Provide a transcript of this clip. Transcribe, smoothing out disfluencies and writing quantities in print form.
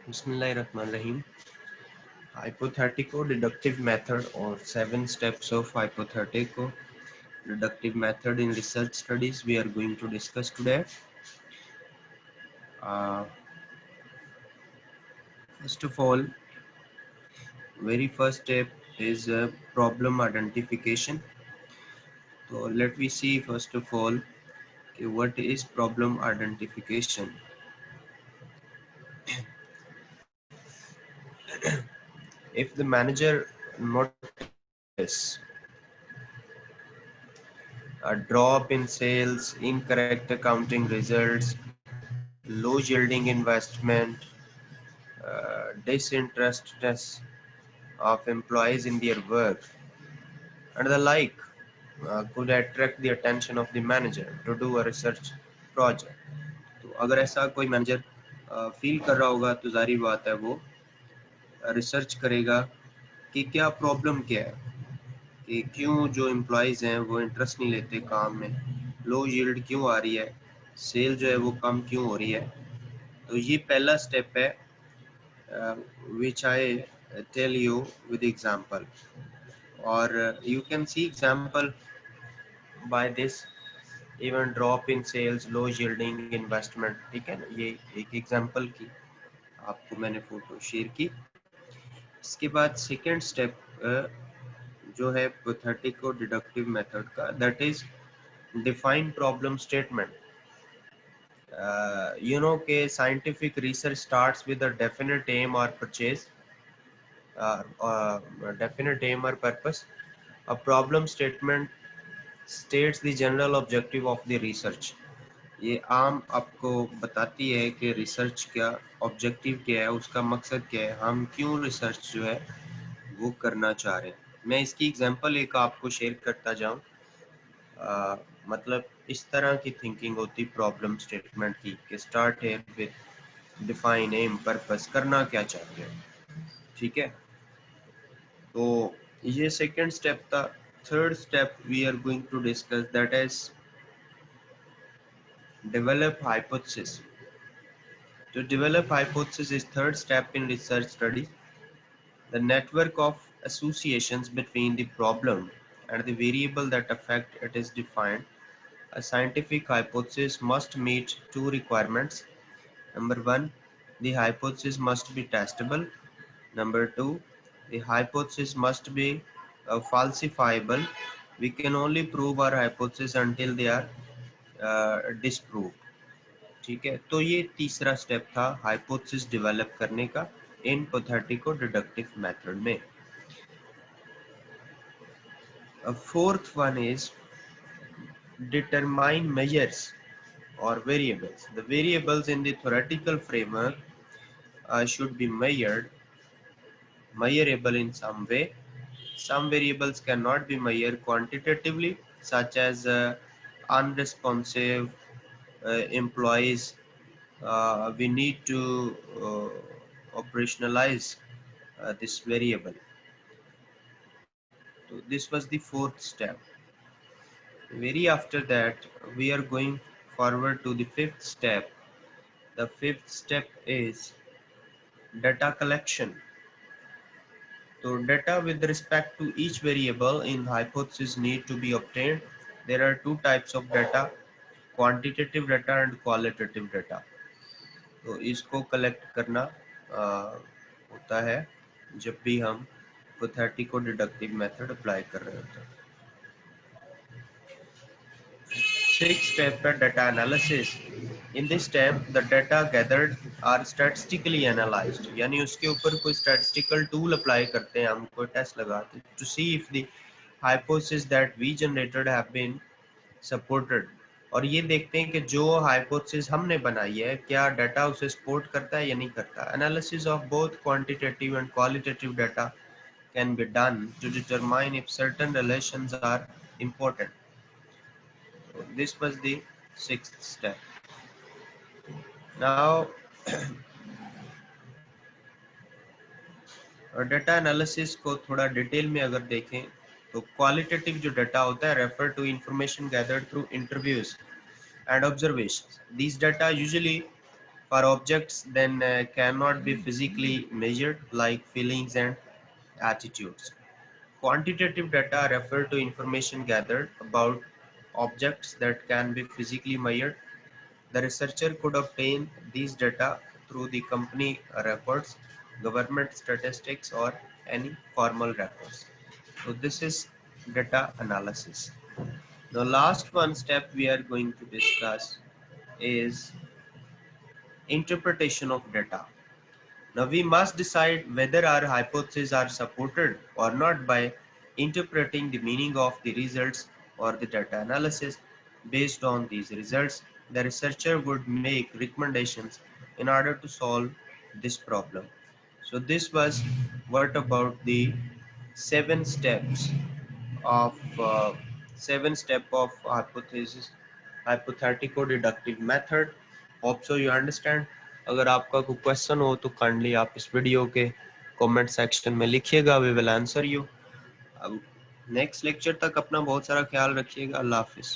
Bismillahirrahmanirrahim. Hypothetical-deductive method or 7 steps of hypothetical-deductive method in research studies we are going to discuss today. Uh, First of all, very first step is problem identification. So let me see first of all what is problem identification. If the manager notice a drop in sales, incorrect accounting results, low yielding investment, disinterestedness of employees in their work, and the like, could attract the attention of the manager to do a research project. तो अगर ऐसा कोई manager feel कर रहा होगा तो जारी बात है वो रिसर्च करेगा कि क्या प्रॉब्लम क्या है, कि क्यों जो एम्प्लॉयज़ हैं वो इंटरेस्ट नहीं लेते काम में, लो यील्ड क्यों आ रही है, सेल जो है वो कम क्यों हो रही है. तो ये पहला स्टेप है, which I tell you with example, or you can see example by this, even drop in sales, low yielding investment. ठीक है ना, ये एक एग्जांपल की आपको मैंने फोटो शेयर की. इसके बाद सेकंड स्टेप जो है hypothetical deductive method का, that is define problem statement. You know कि scientific research starts with a definite aim or purchase, definite aim or purpose. A problem statement states the general objective of the research. ये आम आपको बताती है कि research क्या objective क्या है, उसका मकसद क्या है, हम क्यों रिसर्च जो है वो करना चाह रहे हैं. मैं इसकी एग्जांपल एक आपको शेयर करता जाऊं. मतलब इस तरह की थिंकिंग होती प्रॉब्लम स्टेटमेंट की कि स्टार्ट है विद डिफाइन एम पर्पस, करना क्या चाहते हैं. ठीक है, तो ये सेकंड स्टेप था. Third step we are going to discuss, that is develop hypothesis. To develop hypothesis is third step in research studies. The network of associations between the problem and the variable that affect it is defined. A scientific hypothesis must meet two requirements. Number one, the hypothesis must be testable. Number two, the hypothesis must be falsifiable. We can only prove our hypothesis until they are disproved. ठीक है, तो ये तीसरा step था hypothesis develop करने का इन हिपोथेटिको deductive method में. Fourth one is determine measures or variables. The variables in the theoretical framework should be measurable in some way. Some variables cannot be measured quantitatively, such as unresponsive employees. We need to operationalize this variable. So this was the fourth step. Very after that, we are going forward to the fifth step. The fifth step is data collection. So data with respect to each variable in hypothesis need to be obtained. There are two types of data, quantitative data and qualitative data. तो इसको collect करना होता है जब भी हम hypothetical deductive method apply कर रहे होते हैं. Sixth step है data analysis. In this step, the data gathered are statistically analyzed. यानी उसके ऊपर कोई statistical tool apply करते हैं, हम कोई test लगाते हैं to see if the hypothesis that we generated have been supported. और ये देखते हैं कि जो hypothesis हमने बनाई है क्या डाटा उसे सपोर्ट करता है या नहीं करता. Analysis of both quantitative and qualitative data can be done to determine if certain relations are important. This was the sixth step. Now data analysis को थोड़ा डिटेल में अगर देखें तो क्वालिटेटिव जो डाटा होता है refer to information gathered through interviews and observations. These data usually for objects then cannot be physically measured, like feelings and attitudes. Quantitative data refer to information gathered about objects that can be physically measured. The researcher could obtain these data through the company records, government statistics, or any formal records. So this is data analysis. The last one step we are going to discuss is interpretation of data. Now we must decide whether our hypotheses are supported or not by interpreting the meaning of the results or the data analysis. Based on these results, the researcher would make recommendations in order to solve this problem. So this was what about the seven steps of hypothesis hypothetical deductive method. Hope so you understand. अगर आपका कोई question हो तो kindly आप इस video के comment section में लिखिएगा, वी विल आंसर यू. अब नेक्स्ट लेक्चर तक अपना बहुत सारा ख्याल रखिएगा. अल्लाह हाफिज.